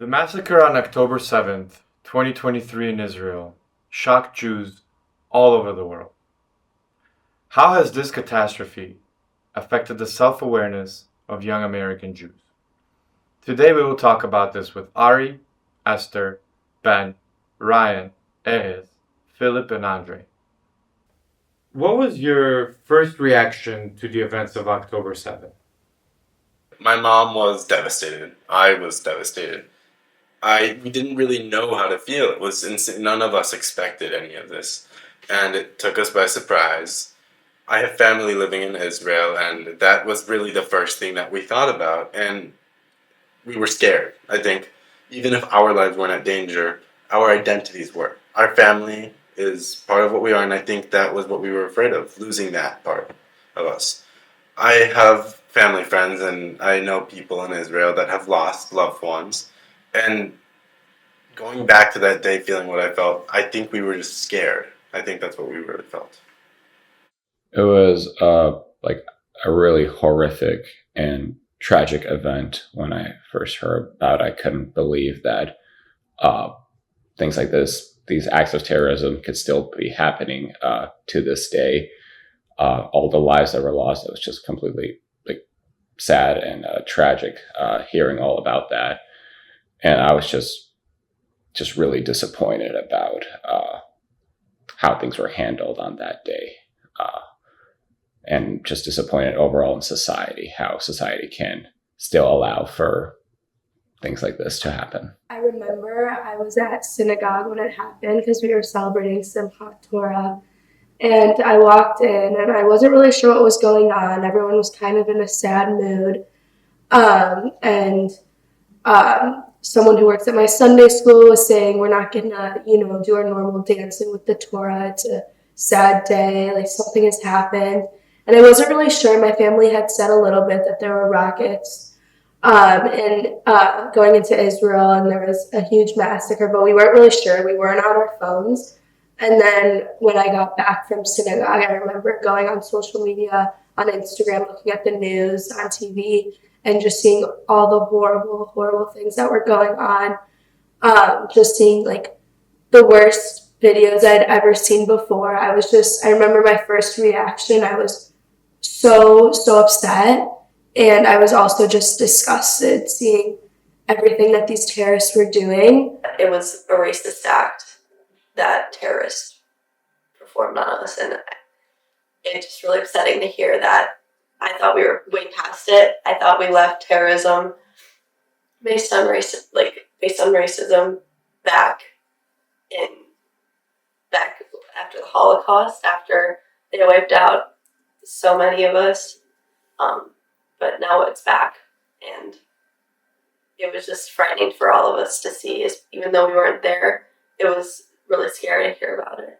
The massacre on October 7th, 2023 in Israel shocked Jews all over the world. How has this catastrophe affected the self-awareness of young American Jews? Today we will talk about this with Ari, Esther, Ben, Ryan, Erez, Philip, and Andre. What was your first reaction to the events of October 7th? My mom was devastated. I was devastated. We didn't really know how to feel. It was none of us expected any of this, and it took us by surprise. I have family living in Israel, and that was really the first thing that we thought about, and we were scared. I think even if our lives weren't at danger, our identities were. Our family is part of what we are, and I think that was what we were afraid of, losing that part of us. I have family friends and I know people in Israel that have lost loved ones. And going back to that day feeling what I felt, I think we were just scared. I think that's what we really felt. It was like a really horrific and tragic event when I first heard about it. I couldn't believe that uh, things like this, these acts of terrorism, could still be happening to this day. All the lives that were lost, it was just completely like sad and tragic hearing all about that. And I was just really disappointed about how things were handled on that day. And just disappointed overall in society, how society can still allow for things like this to happen. I remember I was at synagogue when it happened because we were celebrating Simchat Torah. And I walked in and I wasn't really sure what was going on. Everyone was kind of in a sad mood. And someone who works at my Sunday school was saying, we're not going to, do our normal dancing with the Torah. It's a sad day, like something has happened. And I wasn't really sure. My family had said a little bit that there were rockets going into Israel and there was a huge massacre, but we weren't really sure. We weren't on our phones. And then when I got back from synagogue, I remember going on social media, on Instagram, looking at the news, on TV, and just seeing all the horrible, horrible things that were going on. Just seeing like the worst videos I'd ever seen before. I remember my first reaction. I was so upset. And I was also just disgusted seeing everything that these terrorists were doing. It was a racist act that terrorists performed on us, and it's just really upsetting to hear that. I thought we were way past it. I thought we left terrorism based on racism back after the Holocaust, after they wiped out so many of us. But now it's back, and it was just frightening for all of us to see. Even though we weren't there, it was really scary to hear about it.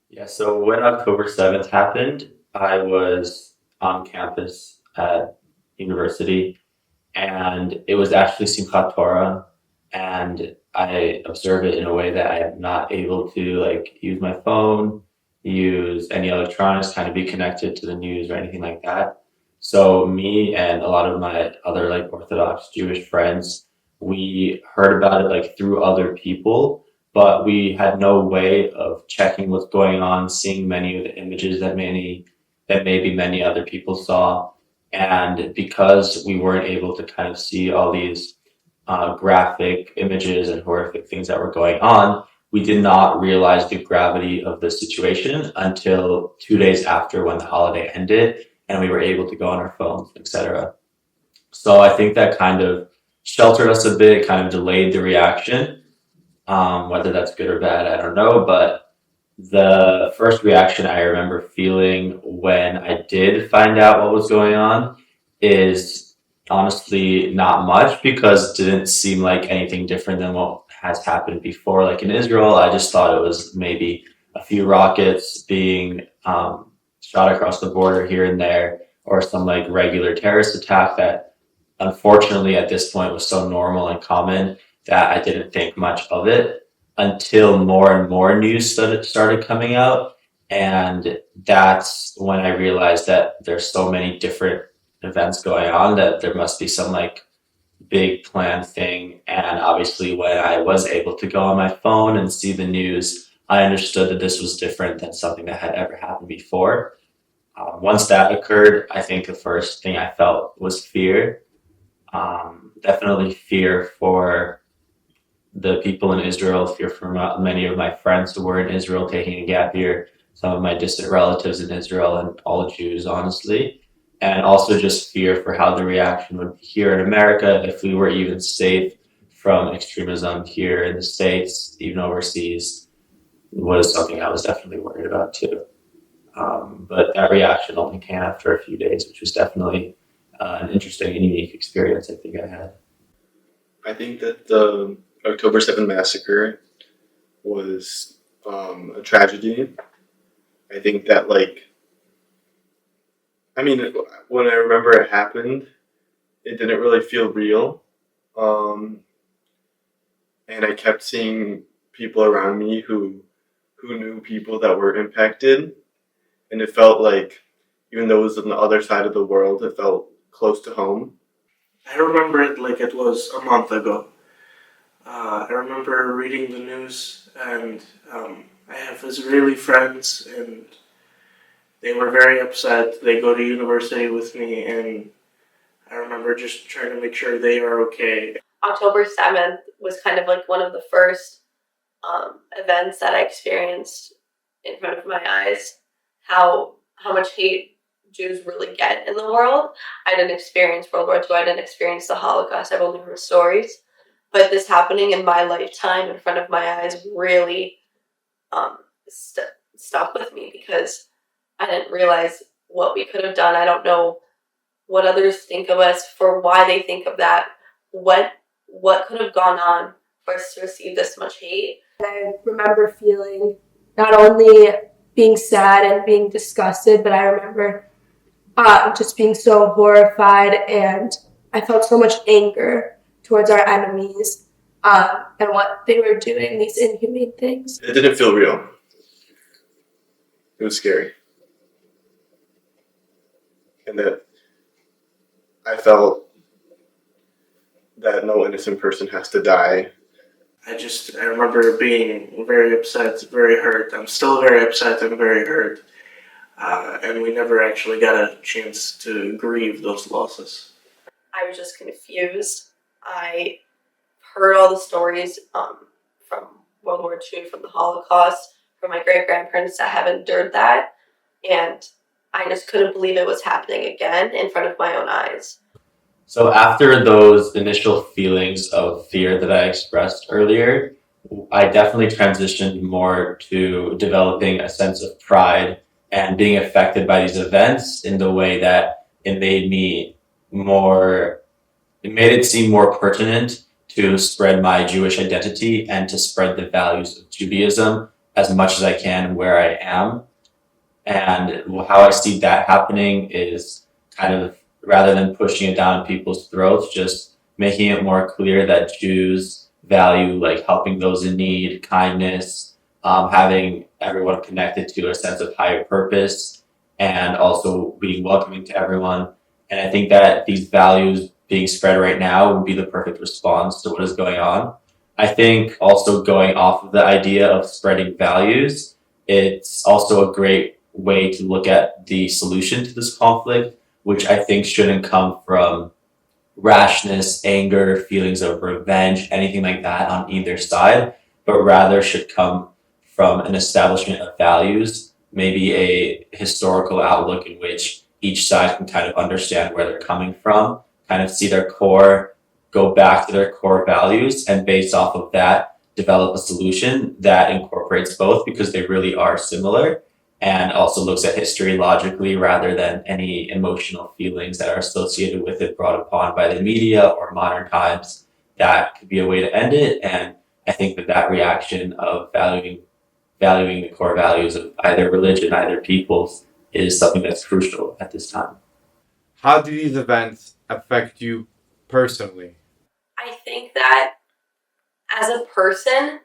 Yeah, so when October 7th happened, I was on campus at university, and it was actually Simchat Torah, and I observe it in a way that I am not able to use my phone, use any electronics, kind of be connected to the news or anything like that. So me and a lot of my other Orthodox Jewish friends, we heard about it through other people, but we had no way of checking what's going on, seeing many of the images that maybe many other people saw. And because we weren't able to kind of see all these graphic images and horrific things that were going on, we did not realize the gravity of the situation until 2 days after, when the holiday ended and we were able to go on our phones, etc. So I think that kind of sheltered us a bit, kind of delayed the reaction. Whether that's good or bad, I don't know. But the first reaction I remember feeling when I did find out what was going on is honestly not much, because it didn't seem like anything different than what has happened before. Like in Israel, I just thought it was maybe a few rockets being shot across the border here and there, or some regular terrorist attack that unfortunately at this point was so normal and common that I didn't think much of it until more and more news started coming out. And that's when I realized that there's so many different events going on that there must be some big planned thing. And obviously, when I was able to go on my phone and see the news, I understood that this was different than something that had ever happened before. Once that occurred, I think the first thing I felt was fear. Definitely fear for the people in Israel, fear for many of my friends who were in Israel taking a gap year, some of my distant relatives in Israel, and all Jews, honestly. And also just fear for how the reaction would be here in America, if we were even safe from extremism here in the States, even overseas, was something I was definitely worried about too. But that reaction only came after a few days, which was definitely an interesting and unique experience I think I had. I think that the October 7th massacre was a tragedy. I think that, when I remember it happened, it didn't really feel real. Um, and I kept seeing people around me who knew people that were impacted. And it felt like, even though it was on the other side of the world, it felt close to home. I remember it like it was a month ago. I remember reading the news, and I have Israeli friends, and they were very upset. They go to university with me, and I remember just trying to make sure they are okay. October 7th was kind of like one of the first events that I experienced in front of my eyes. How much hate Jews really get in the world. I didn't experience World War II. I didn't experience the Holocaust. I've only heard stories. But this happening in my lifetime in front of my eyes really stuck with me, because I didn't realize what we could have done. I don't know what others think of us, for why they think of that. What could have gone on for us to receive this much hate? I remember feeling not only being sad and being disgusted, but I remember just being so horrified, and I felt so much anger towards our enemies and what they were doing, these inhumane things. It didn't feel real. It was scary. And that I felt that no innocent person has to die. I remember being very upset, very hurt. I'm still very upset and very hurt. And we never actually got a chance to grieve those losses. I was just confused. I heard all the stories from World War II, from the Holocaust, from my great-grandparents that have endured that, and I just couldn't believe it was happening again in front of my own eyes. So after those initial feelings of fear that I expressed earlier, I definitely transitioned more to developing a sense of pride and being affected by these events in the way that it made it seem more pertinent to spread my Jewish identity and to spread the values of Judaism as much as I can where I am. And how I see that happening is kind of, rather than pushing it down people's throats, just making it more clear that Jews value like helping those in need, kindness, having everyone connected to a sense of higher purpose, and also being welcoming to everyone. And I think that these values being spread right now would be the perfect response to what is going on. I think also, going off of the idea of spreading values, it's also a great way to look at the solution to this conflict, which I think shouldn't come from rashness, anger, feelings of revenge, anything like that on either side, but rather should come from an establishment of values, maybe a historical outlook in which each side can kind of understand where they're coming from, kind of see their core, go back to their core values, and based off of that, develop a solution that incorporates both, because they really are similar, and also looks at history logically rather than any emotional feelings that are associated with it brought upon by the media or modern times. That could be a way to end it. And I think that reaction of valuing the core values of either religion, either peoples, is something that's crucial at this time. How do these events affect you personally? I think that as a person,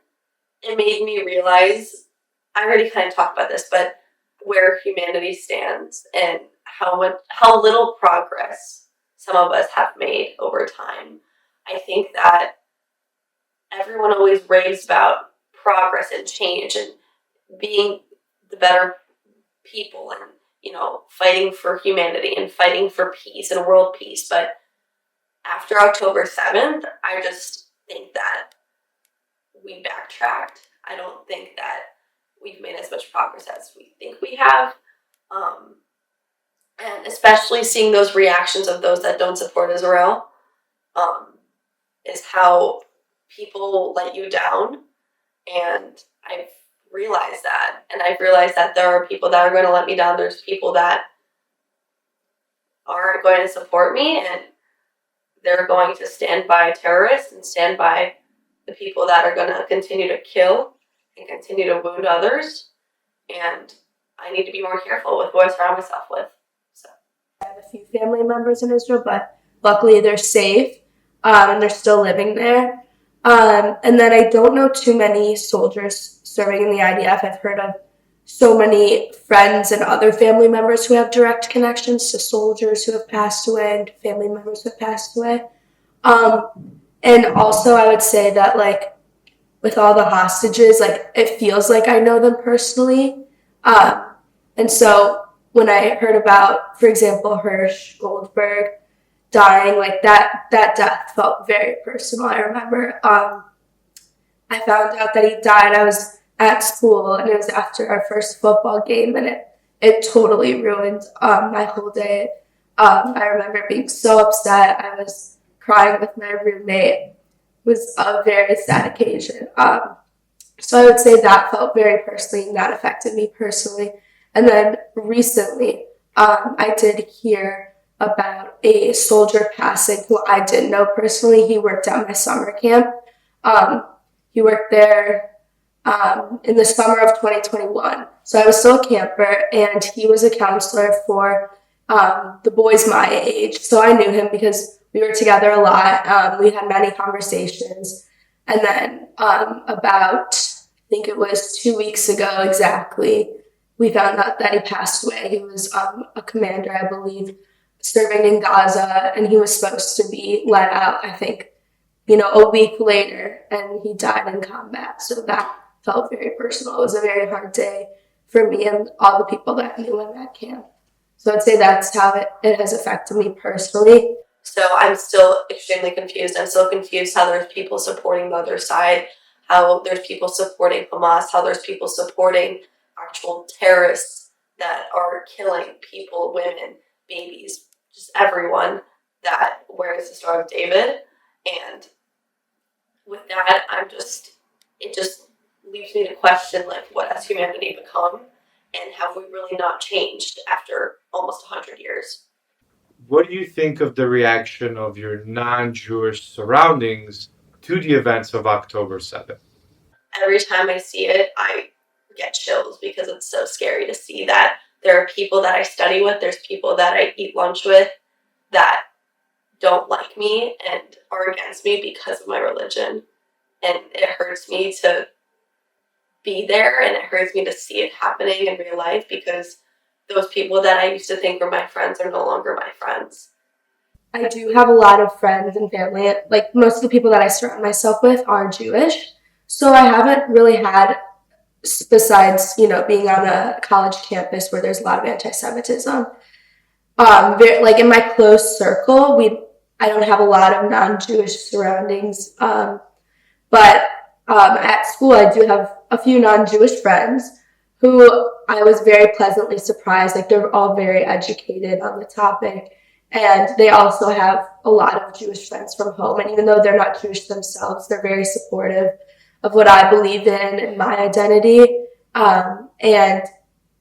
it made me realize, I already kind of talked about this, but where humanity stands and how little progress some of us have made over time. I think that everyone always raves about progress and change and being the better people and, fighting for humanity and fighting for peace and world peace. But after October 7th, I just think that we backtracked. I don't think that we've made as much progress as we think we have. And especially seeing those reactions of those that don't support Israel is how people let you down. And I've realized that. And I've realized that there are people that are going to let me down. There's people that aren't going to support me, and they're going to stand by terrorists and stand by the people that are going to continue to kill and continue to wound others. And I need to be more careful with who I surround myself with. So I have a few family members in Israel, but luckily they're safe and they're still living there. And then I don't know too many soldiers serving in the IDF. I've heard of so many friends and other family members who have direct connections to soldiers who have passed away and family members who have passed away. And also I would say that, like, with all the hostages, like, it feels like I know them personally. And so when I heard about, for example, Hirsch Goldberg dying, like, that death felt very personal. I remember I found out that he died. I was at school, and it was after our first football game, and it totally ruined my whole day. I remember being so upset. I was crying with my roommate. It was a very sad occasion. So I would say that felt very personally, and that affected me personally. And then recently, I did hear about a soldier passing who I didn't know personally. He worked at my summer camp. He worked there in the summer of 2021. So I was still a camper, and he was a counselor for the boys my age. So I knew him because we were together a lot. We had many conversations. And then about, I think it was 2 weeks ago exactly, we found out that he passed away. He was a commander, I believe, serving in Gaza, and he was supposed to be let out, I think, a week later, and he died in combat. So that felt very personal. It was a very hard day for me and all the people that knew him at camp. So I'd say that's how it has affected me personally. So I'm still extremely confused. I'm still confused how there's people supporting the other side, how there's people supporting Hamas, how there's people supporting actual terrorists that are killing people, women, babies, just everyone that wears the Star of David. And with that, it just leaves me to question, like, what has humanity become, and have we really not changed after almost 100 years? What do you think of the reaction of your non-Jewish surroundings to the events of October 7th? Every time I see it, I get chills because it's so scary to see that there are people that I study with, there's people that I eat lunch with that don't like me and are against me because of my religion. And it hurts me to be there, and it hurts me to see it happening in real life because those people that I used to think were my friends are no longer my friends. I do have a lot of friends and family. Like, most of the people that I surround myself with are Jewish. So I haven't really had, besides, being on a college campus where there's a lot of anti-Semitism, like in my close circle, I don't have a lot of non-Jewish surroundings. But at school, I do have a few non-Jewish friends who I was very pleasantly surprised. Like, they're all very educated on the topic. And they also have a lot of Jewish friends from home. And even though they're not Jewish themselves, they're very supportive of what I believe in and my identity. And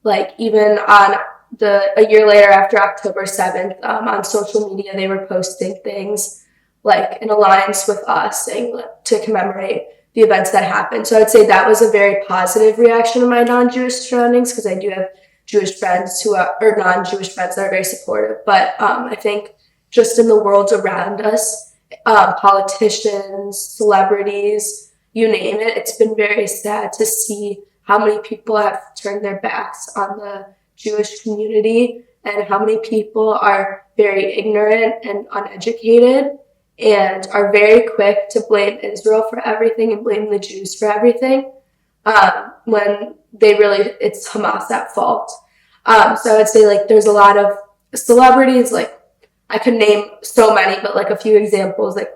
like, even on a year later after October 7th, on social media, they were posting things like in alliance with us, saying to commemorate the events that happened. So I'd say that was a very positive reaction to my non-Jewish surroundings, because I do have Jewish friends or non-Jewish friends that are very supportive. But I think just in the world around us, politicians, celebrities, you name it, it's been very sad to see how many people have turned their backs on the Jewish community and how many people are very ignorant and uneducated. and are very quick to blame Israel for everything and blame the Jews for everything, when it's Hamas at fault. So I would say like there's a lot of celebrities, like I could name so many, but like a few examples, like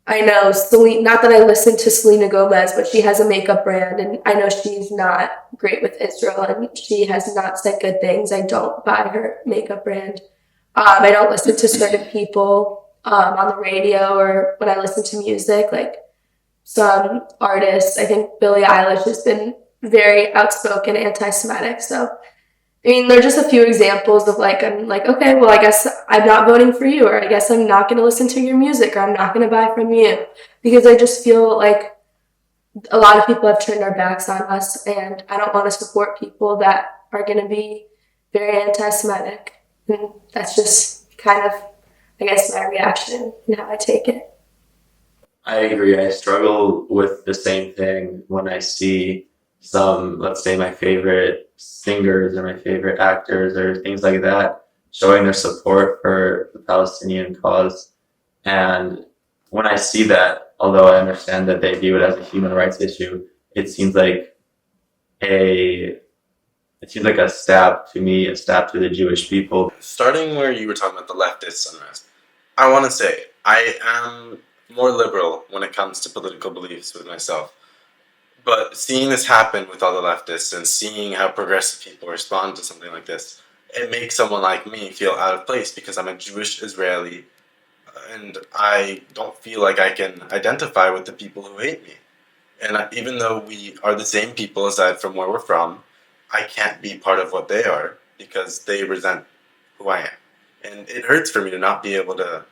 I know Selena, not that I listen to Selena Gomez, but she has a makeup brand, and I know she's not great with Israel, and she has not said good things. I don't buy her makeup brand. I don't listen to certain people on the radio or when I listen to music, like some artists. I think Billie Eilish has been very outspoken anti-Semitic. So, I mean, they're just a few examples of like, I'm like, okay, well, I guess I'm not voting for you, or I guess I'm not going to listen to your music, or I'm not going to buy from you, because I just feel like a lot of people have turned their backs on us, and I don't want to support people that are going to be very anti-Semitic. And that's just kind of, I guess, my reaction and how I take it. I agree. I struggle with the same thing when I see some, let's say, my favorite singers or my favorite actors or things like that showing their support for the Palestinian cause. And when I see that, although I understand that they view it as a human rights issue, it seems like a stab to me, a stab to the Jewish people. Starting where you were talking about the leftist unrest, I want to say I am more liberal when it comes to political beliefs with myself. But seeing this happen with all the leftists and seeing how progressive people respond to something like this, it makes someone like me feel out of place because I'm a Jewish Israeli and I don't feel like I can identify with the people who hate me. And even though we are the same people aside from where we're from, I can't be part of what they are because they resent who I am. And it hurts for me to not be able to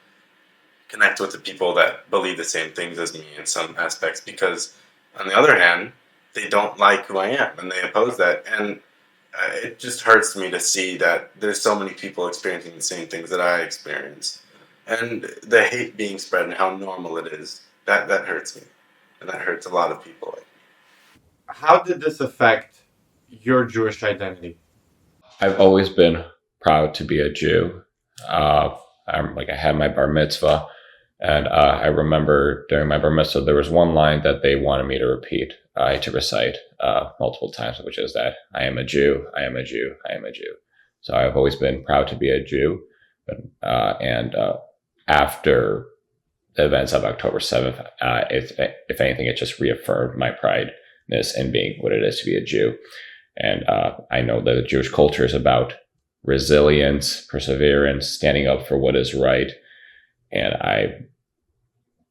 connect with the people that believe the same things as me in some aspects because, on the other hand, they don't like who I am and they oppose that. And it just hurts me to see that there's so many people experiencing the same things that I experience. And the hate being spread and how normal it is, that hurts me. And that hurts a lot of people. How did this affect your Jewish identity? I've always been proud to be a Jew. I had my bar mitzvah, and I remember during my bar mitzvah there was one line that they wanted me to repeat. I had to recite multiple times, which is that I am a Jew, I am a Jew, I am a Jew. So I've always been proud to be a Jew, and after the events of October 7th, if anything, it just reaffirmed my prideness in being what it is to be a Jew. And I know that the Jewish culture is about resilience, perseverance, standing up for what is right. And I'm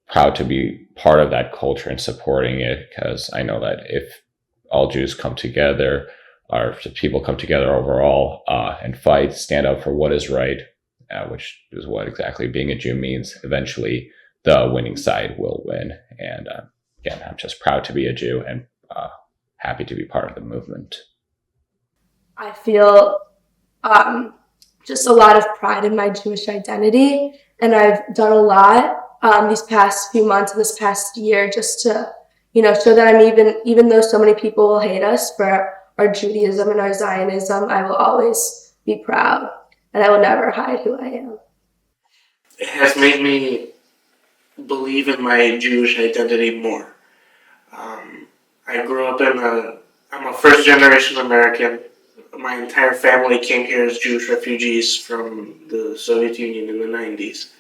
proud to be part of that culture and supporting it, because I know that if all Jews come together, or if people come together overall and fight, stand up for what is right, which is what exactly being a Jew means, eventually the winning side will win. And again, I'm just proud to be a Jew and happy to be part of the movement. I feel just a lot of pride in my Jewish identity, and I've done a lot these past few months and this past year just to, show that I'm even though so many people will hate us for our Judaism and our Zionism, I will always be proud, and I will never hide who I am. It has made me believe in my Jewish identity more. I grew up I'm a first generation American. My entire family came here as Jewish refugees from the Soviet Union in the 90s.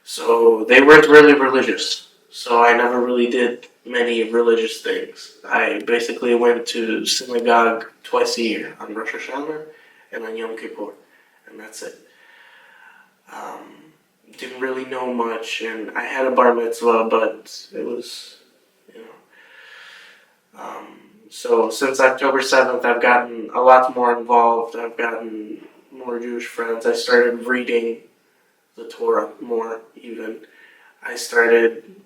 So they weren't really religious. So I never really did many religious things. I basically went to synagogue twice a year, on Rosh Hashanah and on Yom Kippur. And that's it. Didn't really know much, and I had a bar mitzvah, but it was, So since October 7th, I've gotten a lot more involved. I've gotten more Jewish friends. I started reading the Torah more, even. I started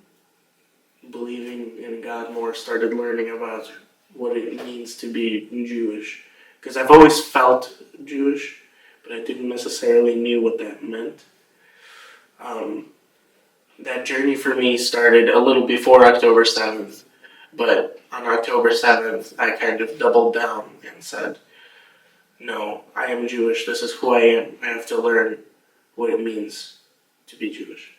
believing in God more, started learning about what it means to be Jewish. Because I've always felt Jewish, but I didn't necessarily knew what that meant. That journey for me started a little before October 7th, but on October 7th, I kind of doubled down and said, no, I am Jewish, this is who I am, I have to learn what it means to be Jewish.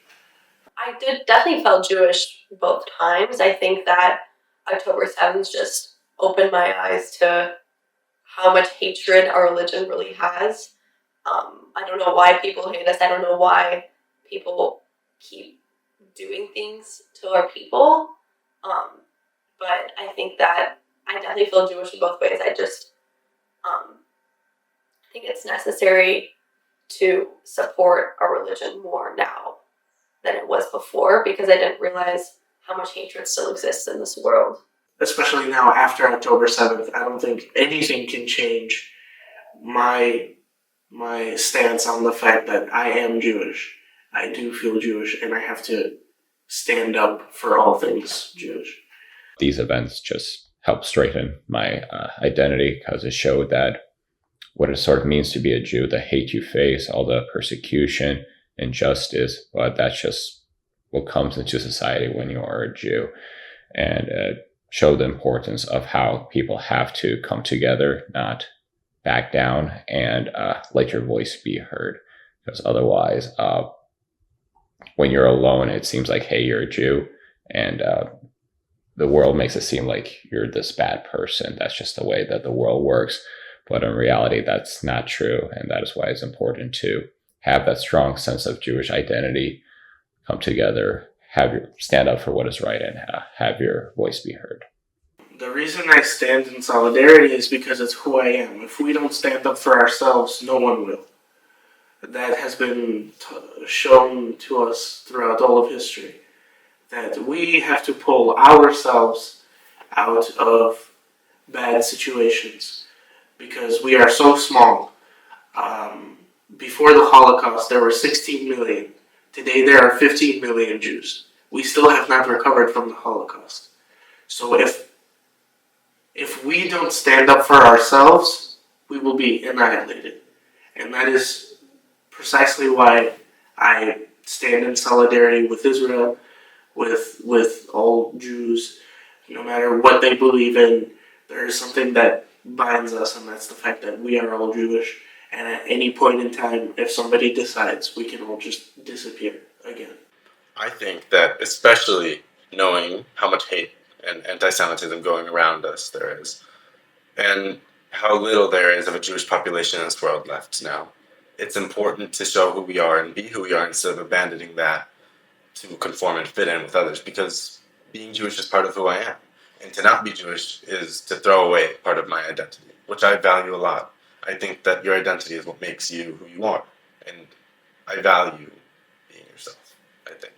I did definitely felt Jewish both times. I think that October 7th just opened my eyes to how much hatred our religion really has. I don't know why people hate us. I don't know why people keep doing things to our people. But I think that I definitely feel Jewish in both ways. I just think it's necessary to support our religion more now than it was before, because I didn't realize how much hatred still exists in this world. Especially now after October 7th, I don't think anything can change my stance on the fact that I am Jewish. I do feel Jewish, and I have to stand up for all things Jewish. These events just helped strengthen my identity, because it showed that what it sort of means to be a Jew, the hate you face, all the persecution, injustice, but that's just what comes into society when you are a Jew. And show the importance of how people have to come together, not back down, and let your voice be heard. Because otherwise, when you're alone, it seems like, hey, you're a Jew, and the world makes it seem like you're this bad person. That's just the way that the world works. But in reality, that's not true. And that is why it's important to have that strong sense of Jewish identity, come together, stand up for what is right, and have your voice be heard. The reason I stand in solidarity is because it's who I am. If we don't stand up for ourselves, no one will. That has been shown to us throughout all of history, that we have to pull ourselves out of bad situations because we are so small. Before the Holocaust, there were 16 million. Today, there are 15 million Jews. We still have not recovered from the Holocaust. So if we don't stand up for ourselves, we will be annihilated. And that is precisely why I stand in solidarity with Israel, with all Jews, no matter what they believe in. There is something that binds us, and that's the fact that we are all Jewish. And at any point in time, if somebody decides, we can all just disappear again. I think that especially knowing how much hate and anti-Semitism going around us there is, and how little there is of a Jewish population in this world left now, it's important to show who we are and be who we are instead of abandoning that to conform and fit in with others, because being Jewish is part of who I am. And to not be Jewish is to throw away part of my identity, which I value a lot. I think that your identity is what makes you who you are, and I value being yourself, I think.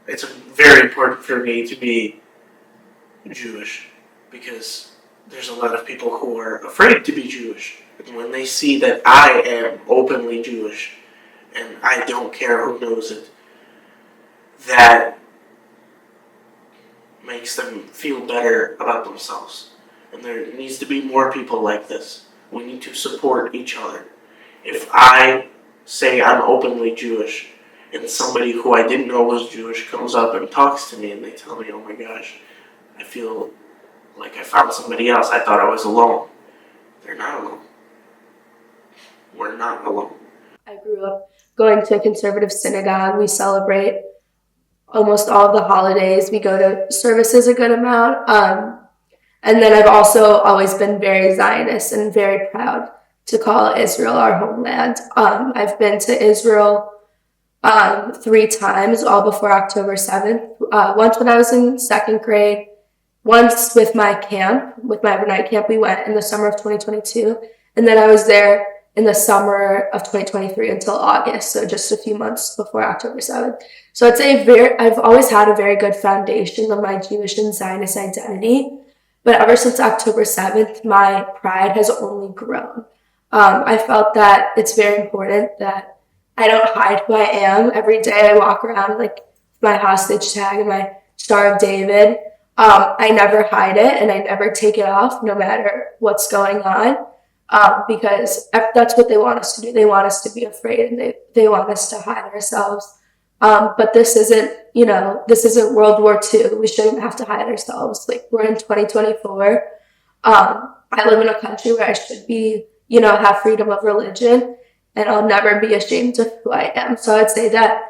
It's very important for me to be Jewish because there's a lot of people who are afraid to be Jewish. And when they see that I am openly Jewish and I don't care who knows it, that makes them feel better about themselves. And there needs to be more people like this. We need to support each other. If I say I'm openly Jewish and somebody who I didn't know was Jewish comes up and talks to me and they tell me, oh my gosh, I feel like I found somebody else. I thought I was alone. They're not alone. We're not alone. I grew up going to a conservative synagogue. We celebrate almost all of the holidays. We go to services a good amount. And then I've also always been very Zionist and very proud to call Israel our homeland. I've been to Israel 3 times, all before October 7th. Once when I was in 2nd grade, once with my camp, with my overnight camp, we went in the summer of 2022. And then I was there in the summer of 2023 until August, so just a few months before October 7th. So I've always had a very good foundation of my Jewish and Zionist identity. But ever since October 7th, my pride has only grown. I felt that it's very important that I don't hide who I am. Every day I walk around like my hostage tag and my Star of David. I never hide it and I never take it off no matter what's going on, because that's what they want us to do. They want us to be afraid and they want us to hide ourselves. But this isn't World War II. We shouldn't have to hide ourselves. Like, we're in 2024. I live in a country where I should be, have freedom of religion, and I'll never be ashamed of who I am. So I'd say that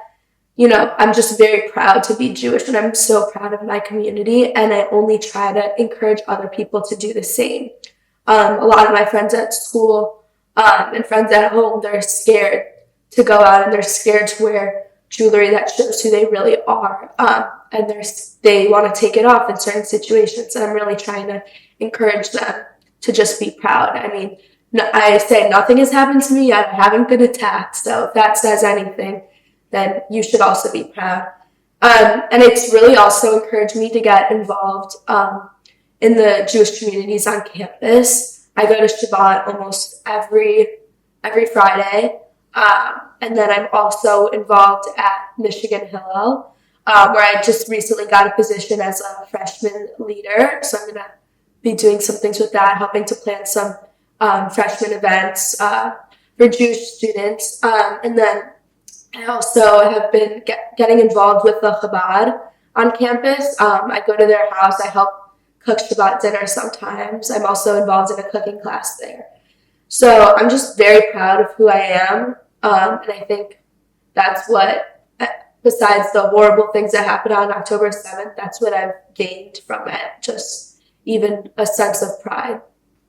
I'm just very proud to be Jewish, and I'm so proud of my community, and I only try to encourage other people to do the same. A lot of my friends at school and friends at home, they're scared to go out, and they're scared to wear jewelry that shows who they really are, and they want to take it off in certain situations, and I'm really trying to encourage them to just be proud. I mean, I say nothing has happened to me yet. I haven't been attacked, so if that says anything, then you should also be proud. And it's really also encouraged me to get involved in the Jewish communities on campus. I go to Shabbat almost every Friday, and then I'm also involved at Michigan Hillel, where I just recently got a position as a freshman leader. So I'm going to be doing some things with that, helping to plan some freshman events for Jewish students, and then I also have been getting involved with the Chabad on campus. I go to their house. I help cook Shabbat dinner sometimes. I'm also involved in a cooking class there. So I'm just very proud of who I am. And I think that's what, besides the horrible things that happened on October 7th, that's what I've gained from it. Just even a sense of pride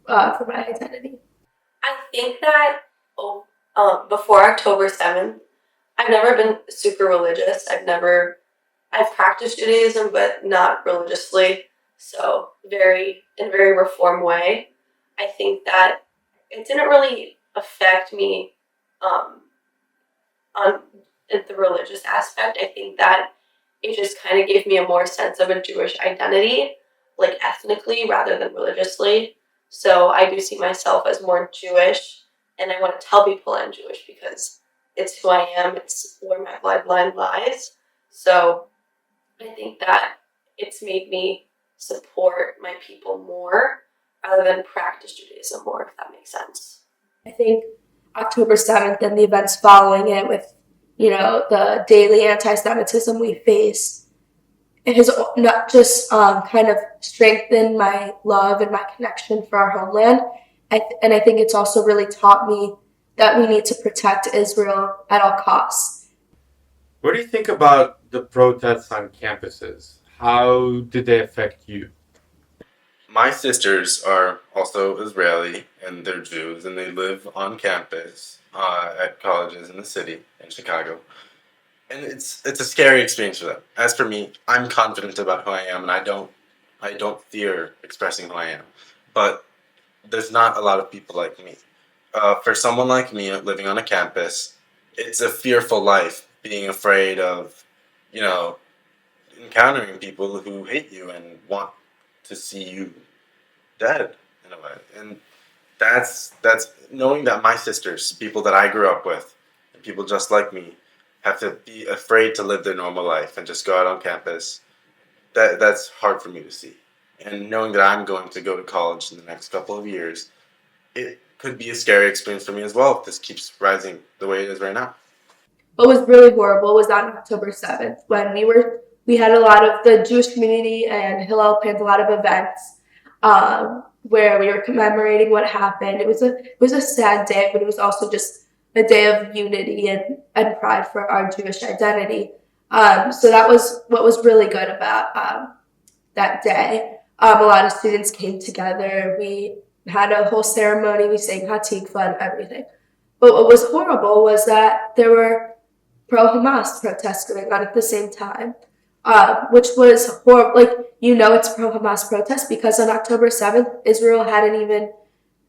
for my identity. I think that before October 7th, I've never been super religious. I've practiced Judaism, but not religiously. So in a very reform way. I think that it didn't really affect me on the religious aspect. I think that it just kind of gave me a more sense of a Jewish identity, like ethnically rather than religiously. So I do see myself as more Jewish, and I want to tell people I'm Jewish because it's who I am. It's where my bloodline lies. So I think that it's made me support my people more rather than practice Judaism more, if that makes sense. I think October 7th and the events following it with, the daily anti-Semitism we face, it has not just kind of strengthened my love and my connection for our homeland. And I think it's also really taught me that we need to protect Israel at all costs. What do you think about the protests on campuses? How did they affect you? My sisters are also Israeli, and they're Jews, and they live on campus at colleges in the city, in Chicago. And it's a scary experience for them. As for me, I'm confident about who I am, and I don't fear expressing who I am. But there's not a lot of people like me. For someone like me living on a campus, it's a fearful life, being afraid of, encountering people who hate you and want to see you dead in a way. And that's knowing that my sisters, people that I grew up with, and people just like me, have to be afraid to live their normal life and just go out on campus. That's hard for me to see. And knowing that I'm going to go to college in the next couple of years, it could be a scary experience for me as well if this keeps rising the way it is right now. What was really horrible was on October 7th when we had a lot of the Jewish community and Hillel planned a lot of events where we were commemorating what happened. It was a sad day, but it was also just a day of unity and pride for our Jewish identity. So that was what was really good about that day. A lot of students came together. We had a whole ceremony. We sang Hatikva and everything. But what was horrible was that there were pro-Hamas protests going on at the same time, which was horrible. It's pro-Hamas protest because on October 7th, Israel hadn't even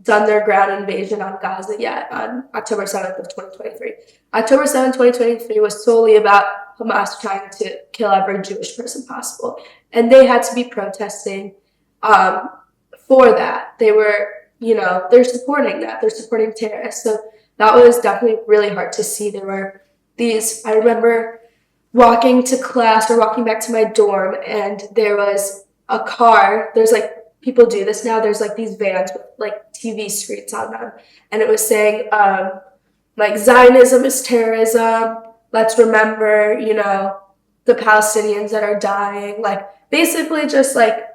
done their ground invasion on Gaza yet on October 7th of 2023. October 7th, 2023 was solely about Hamas trying to kill every Jewish person possible. And they had to be protesting for that. They were, they're supporting that. They're supporting terrorists. So that was definitely really hard to see. There were I remember walking to class or walking back to my dorm, and there was a car. There's people do this now. There's these vans with TV screens on them. And it was saying, Zionism is terrorism. Let's remember, the Palestinians that are dying. Basically just it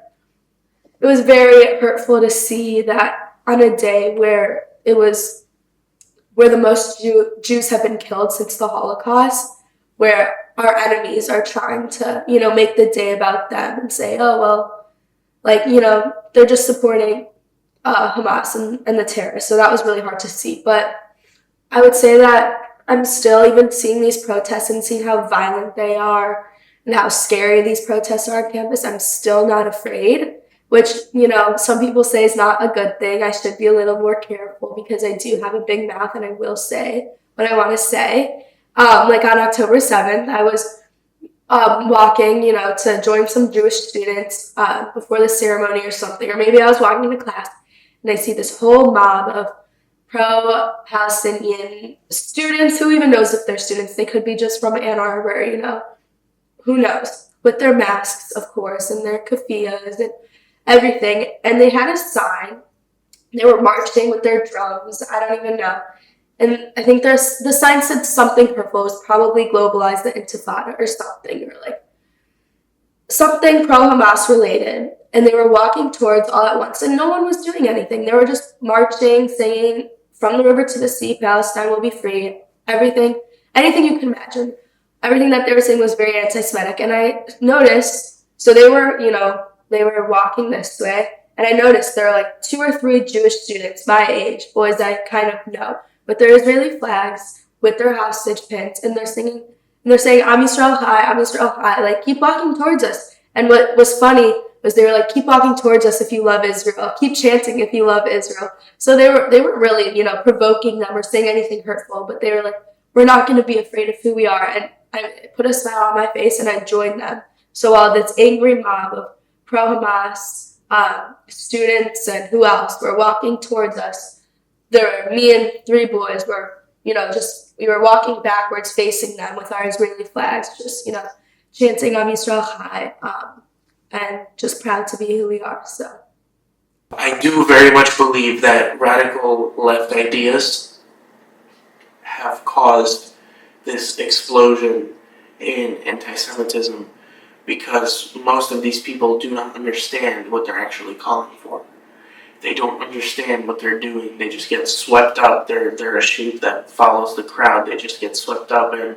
was very hurtful to see that on a day where the most Jews have been killed since the Holocaust, where our enemies are trying to, you know, make the day about them and say, oh, well, like, you know, they're just supporting Hamas and the terrorists. So that was really hard to see. But I would say that I'm still even seeing these protests and seeing how violent they are and how scary these protests are on campus. I'm still not afraid, which, you know, some people say is not a good thing. I should be a little more careful because I do have a big mouth and I will say what I want to say. Like on October 7th, I was walking, you know, to join some Jewish students before the ceremony or something, or maybe I was walking to class and I see this whole mob of pro-Palestinian students. Who even knows if they're students? They could be just from Ann Arbor, you know, who knows? With their masks, of course, and their keffiyehs and everything. And they had a sign. They were marching with their drums. I don't even know. And I think the sign said something hurtful. It was probably globalize the Intifada or something, or like something pro-Hamas related. And they were walking towards all at once, and no one was doing anything. They were just marching, singing, from the river to the sea, Palestine will be free. Everything, anything you can imagine. Everything that they were saying was very anti-Semitic. And I noticed, so they were, you know, they were walking this way, and I noticed there are like 2 or 3 Jewish students my age, boys I kind of know, with their Israeli flags, with their hostage pins, and they're singing, and they're saying, Am Yisrael Chai, Am Yisrael Chai, like, keep walking towards us. And what was funny was they were like, keep walking towards us if you love Israel, keep chanting if you love Israel. So they were really, you know, provoking them or saying anything hurtful, but they were like, we're not going to be afraid of who we are. And I put a smile on my face and I joined them. So while this angry mob of pro-Hamas students and who else were walking towards us, me and 3 boys were, you know, we were walking backwards facing them with our Israeli flags, just, you know, chanting Am Yisrael Chai, and just proud to be who we are. So I do very much believe that radical left ideas have caused this explosion in anti-Semitism because most of these people do not understand what they're actually calling for. They don't understand what they're doing. They just get swept up. They're a sheep that follows the crowd. They just get swept up and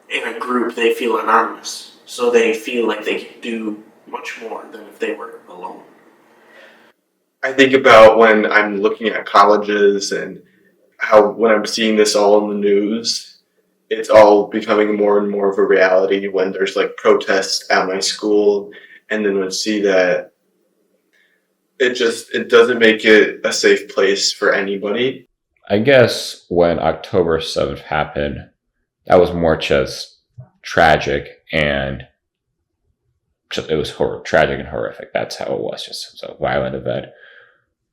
in a group they feel anonymous. So they feel like they can do much more than if they were alone. I think about when I'm looking at colleges and how when I'm seeing this all in the news, it's all becoming more and more of a reality when there's like protests at my school, and then we see that it doesn't make it a safe place for anybody. I guess when October 7th happened, that was more just tragic, and it was tragic and horrific. That's how it was, just a violent event.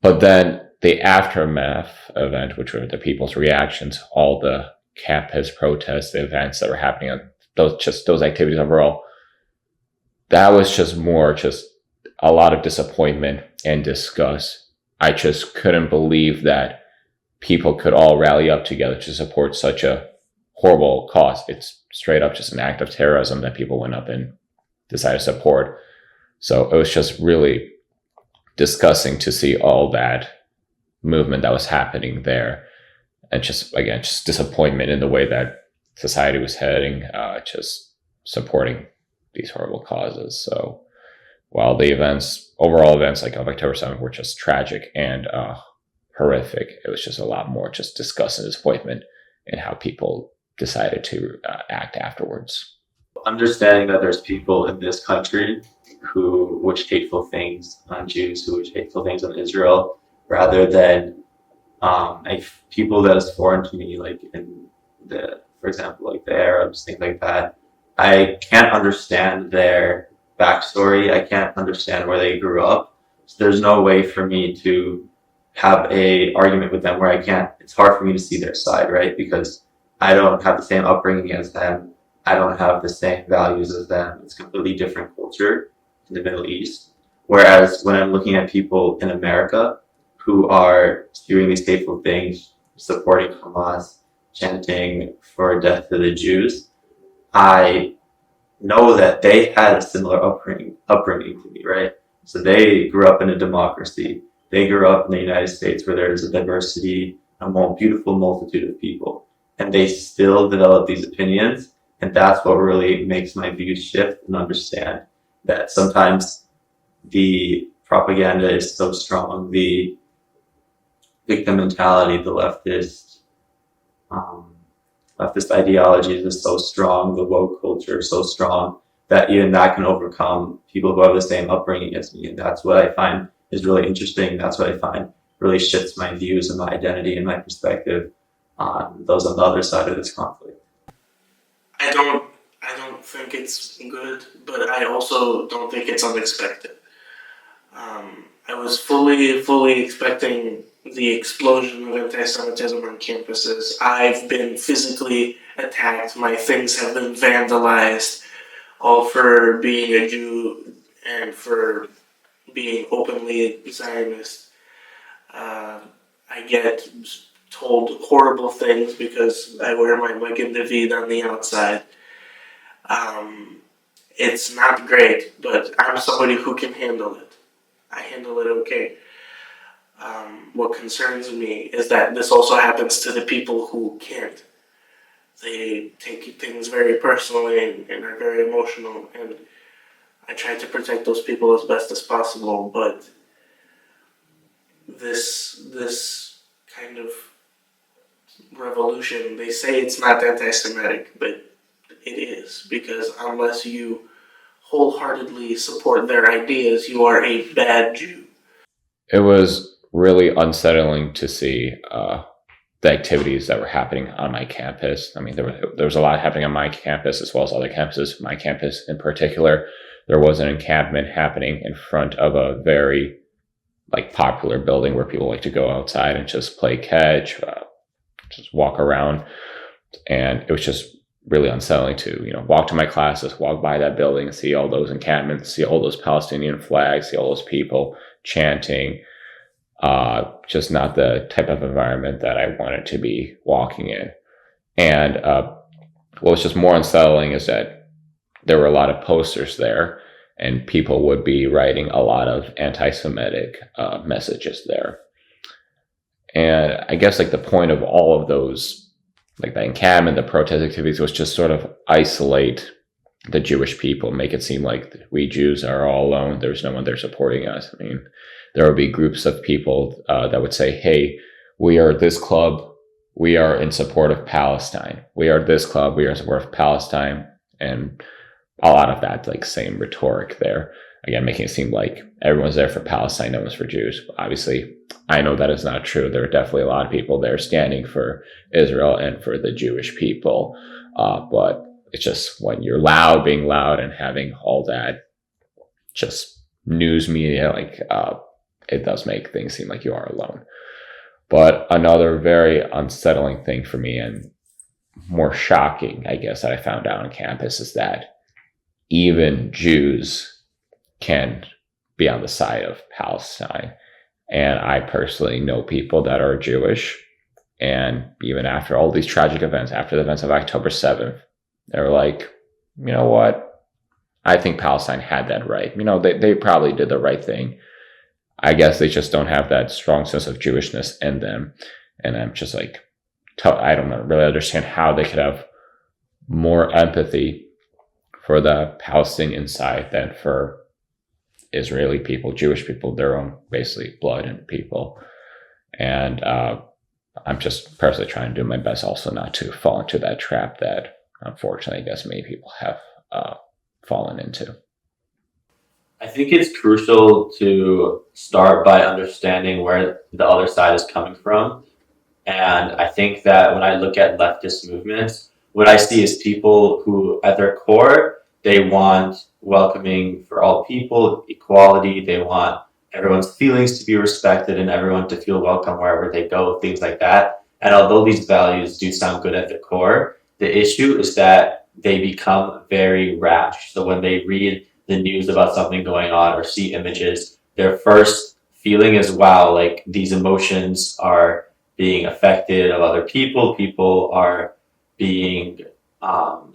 But then the aftermath event, which were the people's reactions, all the campus protests, the events that were happening, on those activities overall, that was just a lot of disappointment and disgust. I just couldn't believe that people could all rally up together to support such a horrible cause. It's straight up just an act of terrorism that people went up and decided to support. So it was just really disgusting to see all that movement that was happening there. And just disappointment in the way that society was heading, just supporting these horrible causes. So while the overall events like of October 7th were just tragic and horrific, it was just a lot more just disgust and disappointment in how people decided to act afterwards. Understanding that there's people in this country who wish hateful things on Jews, who wish hateful things on Israel, rather than people that is foreign to me, like for example, like the Arabs, things like that. I can't understand their backstory. I can't understand where they grew up. So there's no way for me to have a argument with them where it's hard for me to see their side, right? Because I don't have the same upbringing as them. I don't have the same values as them. It's a completely different culture in the Middle East. Whereas when I'm looking at people in America who are doing these hateful things, supporting Hamas, chanting for death to the Jews, I know that they had a similar upbringing to me, right? So they grew up in a democracy. They grew up in the United States where there's a diversity, a more beautiful multitude of people. and they still develop these opinions. And that's what really makes my views shift, and understand that sometimes the propaganda is so strong, the victim mentality, the leftist ideologies is so strong, the woke culture is so strong, that even that can overcome people who have the same upbringing as me. And that's what I find is really interesting. That's what I find really shifts my views and my identity and my perspective on those on the other side of this conflict. I don't think it's good, but I also don't think it's unexpected. I was fully expecting the explosion of anti-Semitism on campuses. I've been physically attacked. My things have been vandalized, all for being a Jew and for being openly Zionist. I get told horrible things because I wear my Magen David on the outside. It's not great, but I'm somebody who can handle it. I handle it okay. What concerns me is that this also happens to the people who can't. They take things very personally and are very emotional, and I try to protect those people as best as possible, but this kind of revolution, they say it's not anti-Semitic, but it is, because unless you wholeheartedly support their ideas, you are a bad Jew. It was really unsettling to see the activities that were happening on my campus. I mean, there was a lot happening on my campus as well as other campuses. My campus in particular, there was an encampment happening in front of a very popular building where people like to go outside and just play catch, just walk around. And it was just really unsettling to, walk to my classes, walk by that building, see all those encampments, see all those Palestinian flags, see all those people chanting. Just not the type of environment that I wanted to be walking in. And what was just more unsettling is that there were a lot of posters there, and people would be writing a lot of anti-Semitic messages there. And I guess the point of all of those, the encampment, the protest activities, was just sort of isolate the Jewish people, make it seem like we Jews are all alone. There's no one there supporting us. I mean, there would be groups of people that would say, hey, we are this club. We are in support of Palestine. We are this club. We are in support of Palestine. And a lot of that same rhetoric there. Again, making it seem like everyone's there for Palestine, no one's for Jews. Obviously, I know that is not true. There are definitely a lot of people there standing for Israel and for the Jewish people. But it's just when you're being loud and having all that just news media, it does make things seem like you are alone. But another very unsettling thing for me, and more shocking, I guess, that I found out on campus, is that even Jews can be on the side of Palestine. And I personally know people that are Jewish, and even after all these tragic events, after the events of October 7th, they were like, you know what? I think Palestine had that right. They probably did the right thing. I guess they just don't have that strong sense of Jewishness in them. And I'm just I don't really understand how they could have more empathy for the Palestinian side than for Israeli people, Jewish people, their own basically blood and people. And I'm just personally trying to do my best also not to fall into that trap that unfortunately I guess many people have fallen into. I think it's crucial to start by understanding where the other side is coming from. And I think that when I look at leftist movements, what I see is people who, at their core, they want welcoming for all people, equality. They want everyone's feelings to be respected and everyone to feel welcome wherever they go, things like that. And although these values do sound good at the core, the issue is that they become very rash. So when they read the news about something going on or see images, their first feeling is, wow, these emotions are being affected of other people. People are being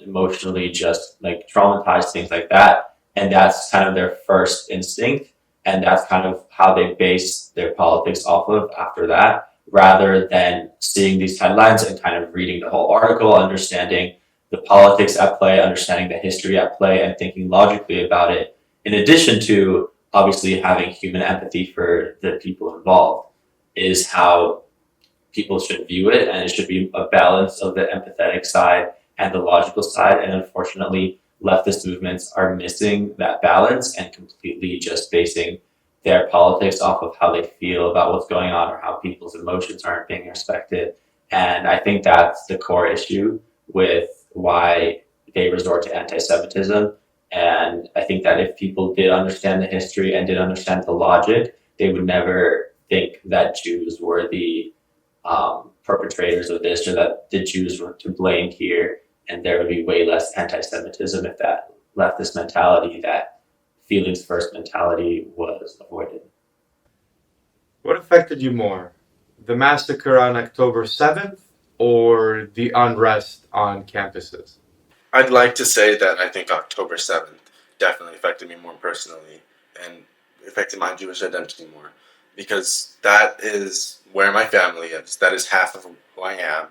emotionally just traumatized, things like that. And that's kind of their first instinct. And that's kind of how they base their politics off of after that. rather than seeing these headlines and kind of reading the whole article, understanding the politics at play, understanding the history at play, and thinking logically about it, in addition to obviously having human empathy for the people involved, is how people should view it. And it should be a balance of the empathetic side and the logical side. And unfortunately, leftist movements are missing that balance and completely just basing their politics off of how they feel about what's going on or how people's emotions aren't being respected. And I think that's the core issue with why they resort to anti-Semitism. And I think that if people did understand the history and did understand the logic, they would never think that Jews were the perpetrators of this, or that the Jews were to blame here. And there would be way less anti-Semitism if that leftist mentality, that feelings first mentality, was avoided. What affected you more, the massacre on October 7th or the unrest on campuses? I'd like to say that I think October 7th definitely affected me more personally and affected my Jewish identity more, because that is where my family is. That is half of who I am.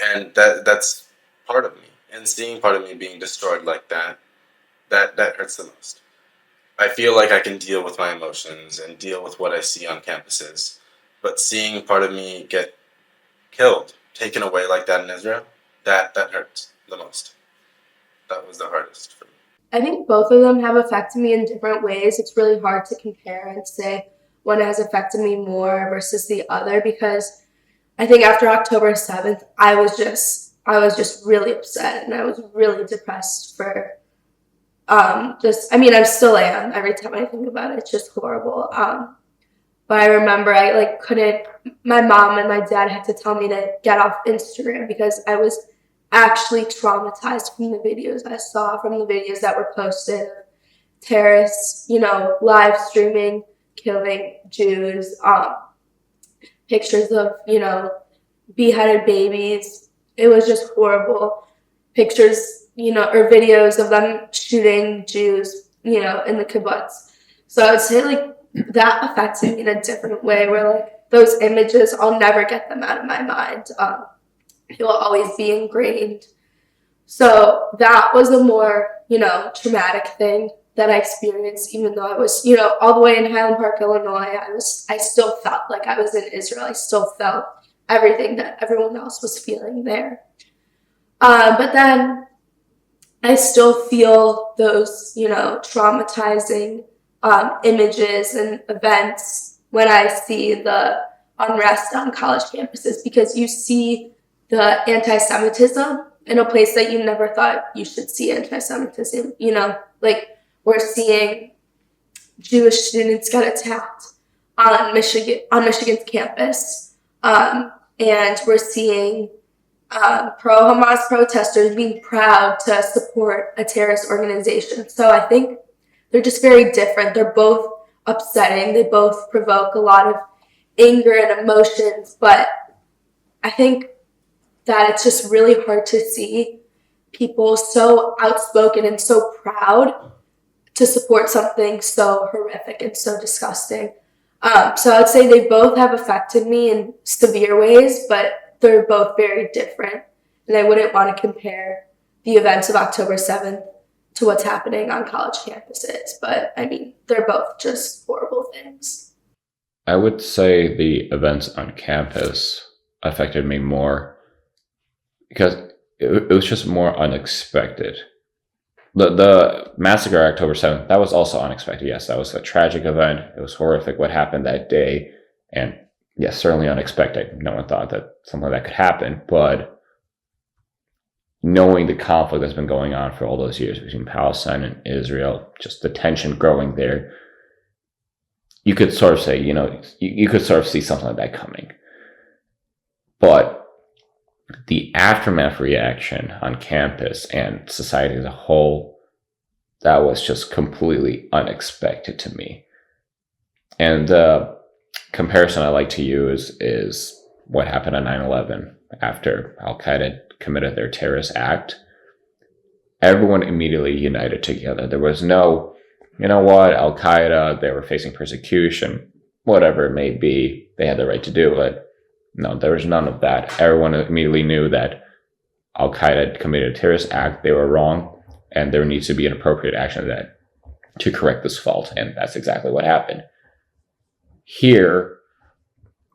And that's part of me. And seeing part of me being destroyed like that hurts the most. I feel like I can deal with my emotions and deal with what I see on campuses. But seeing part of me get killed, taken away like that in Israel, that hurts the most. That was the hardest for me. I think both of them have affected me in different ways. It's really hard to compare and say one has affected me more versus the other, because I think after October 7th, I was just really upset and I was really depressed for I still am. Every time I think about it, it's just horrible. But I remember my mom and my dad had to tell me to get off Instagram because I was actually traumatized from the videos I saw, from the videos that were posted, terrorists, live streaming, killing Jews, pictures of, beheaded babies. It was just horrible. Pictures, or videos of them shooting Jews, in the kibbutz. So I would say that affected me in a different way, where those images, I'll never get them out of my mind. It will always be ingrained. So that was a more, traumatic thing that I experienced, even though I was, all the way in Highland Park, Illinois. I still felt like I was in Israel. I still felt everything that everyone else was feeling there. But then I still feel those, traumatizing images and events when I see the unrest on college campuses, because you see the anti-Semitism in a place that you never thought you should see anti-Semitism. We're seeing Jewish students get attacked on Michigan's campus, and we're seeing pro-Hamas protesters being proud to support a terrorist organization. So I think they're just very different. They're both upsetting. They both provoke a lot of anger and emotions, but I think that it's just really hard to see people so outspoken and so proud to support something so horrific and so disgusting. So I would say they both have affected me in severe ways, but they're both very different. And I wouldn't want to compare the events of October 7th to what's happening on college campuses. But they're both just horrible things. I would say the events on campus affected me more because it was just more unexpected. The massacre on October 7th, that was also unexpected. Yes, that was a tragic event. It was horrific what happened that day. And yes, certainly unexpected. No one thought that something like that could happen. But knowing the conflict that's been going on for all those years between Palestine and Israel, just the tension growing there, you could sort of say, you could sort of see something like that coming. But the aftermath reaction on campus and society as a whole, that was just completely unexpected to me. And the comparison I like to use is what happened on 9/11 after Al-Qaeda committed their terrorist act. Everyone immediately united together. There was no, Al-Qaeda, they were facing persecution, whatever it may be, they had the right to do it. No, there was none of that. Everyone immediately knew that Al Qaeda committed a terrorist act. They were wrong, and there needs to be an appropriate action to correct this fault. And that's exactly what happened. Here,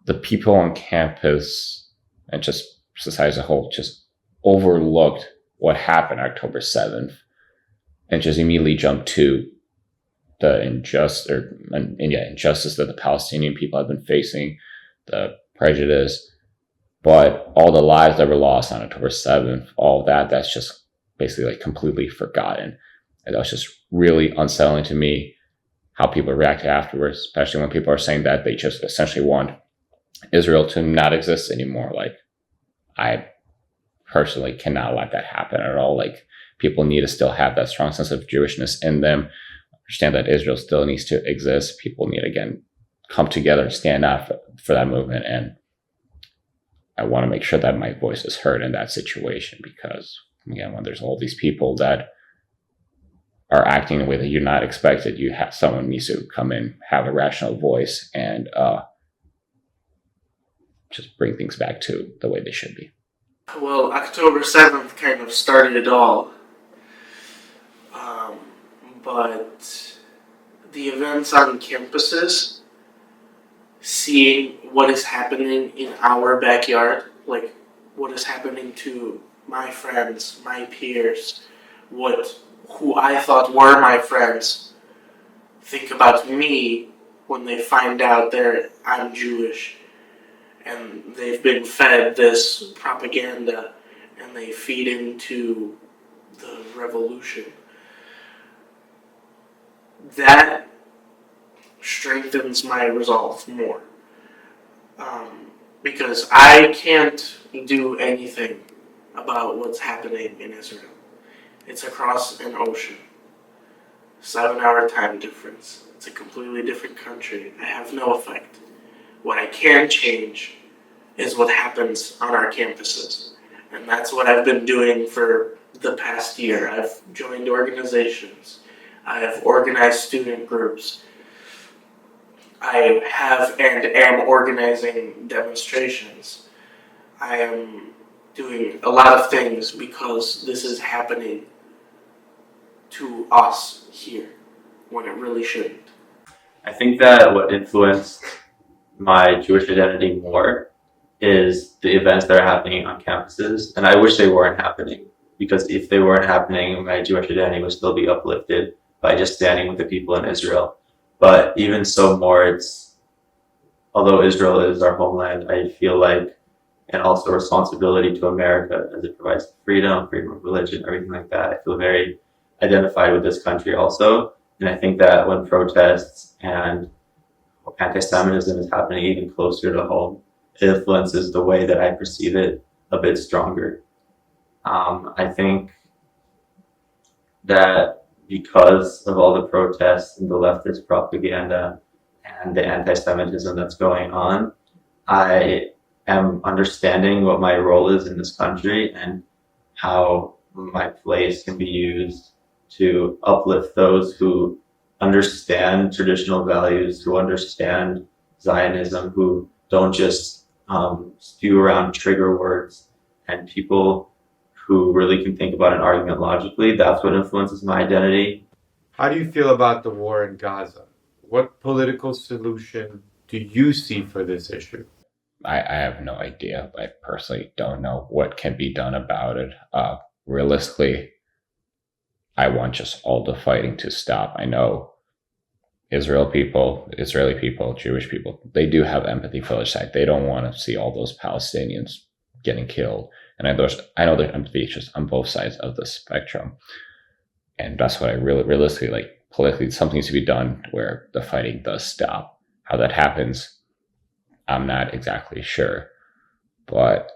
the people on campus and just society as a whole just overlooked what happened October 7th and just immediately jumped to the injustice that the Palestinian people have been facing, the prejudice, but all the lives that were lost on October 7th, all that's just basically like completely forgotten. And that was just really unsettling to me how people reacted afterwards, especially when people are saying that they just essentially want Israel to not exist anymore. Like, I personally cannot let that happen at all. Like, people need to still have that strong sense of Jewishness in them, understand that Israel still needs to exist. People need to, again, come together and stand out for that movement. And I want to make sure that my voice is heard in that situation, because, again, when there's all these people that are acting in a way that you're not expected, someone needs to come in, have a rational voice, and just bring things back to the way they should be. Well, October 7th kind of started it all. But the events on campuses, seeing what is happening in our backyard, like what is happening to my friends, my peers, who I thought were my friends, think about me when they find out I'm Jewish, and they've been fed this propaganda, and they feed into the revolution. That strengthens my resolve more. Because I can't do anything about what's happening in Israel. It's across an ocean. 7-hour time difference. It's a completely different country. I have no effect. What I can change is what happens on our campuses. And that's what I've been doing for the past year. I've joined organizations. I have organized student groups. I have and am organizing demonstrations. I am doing a lot of things because this is happening to us here when it really shouldn't. I think that what influenced my Jewish identity more is the events that are happening on campuses, and I wish they weren't happening, because if they weren't happening, my Jewish identity would still be uplifted by just standing with the people in Israel. But even so more, although Israel is our homeland, I feel like, and also responsibility to America, as it provides freedom of religion, everything like that. I feel very identified with this country also. And I think that when protests and anti-Semitism is happening even closer to home, it influences the way that I perceive it a bit stronger. I think that because of all the protests and the leftist propaganda and the anti-Semitism that's going on, I am understanding what my role is in this country and how my place can be used to uplift those who understand traditional values, who understand Zionism, who don't just spew around trigger words, and people who really can think about an argument logically. That's what influences my identity. How do you feel about the war in Gaza? What political solution do you see for this issue? I have no idea. I personally don't know what can be done about it. Realistically, I want just all the fighting to stop. I know Israeli people, Jewish people, they do have empathy for the other side. They don't want to see all those Palestinians getting killed. And I know there's empathy just on both sides of the spectrum. And that's what I really realistically, like, politically, something needs to be done where the fighting does stop. How that happens, I'm not exactly sure. But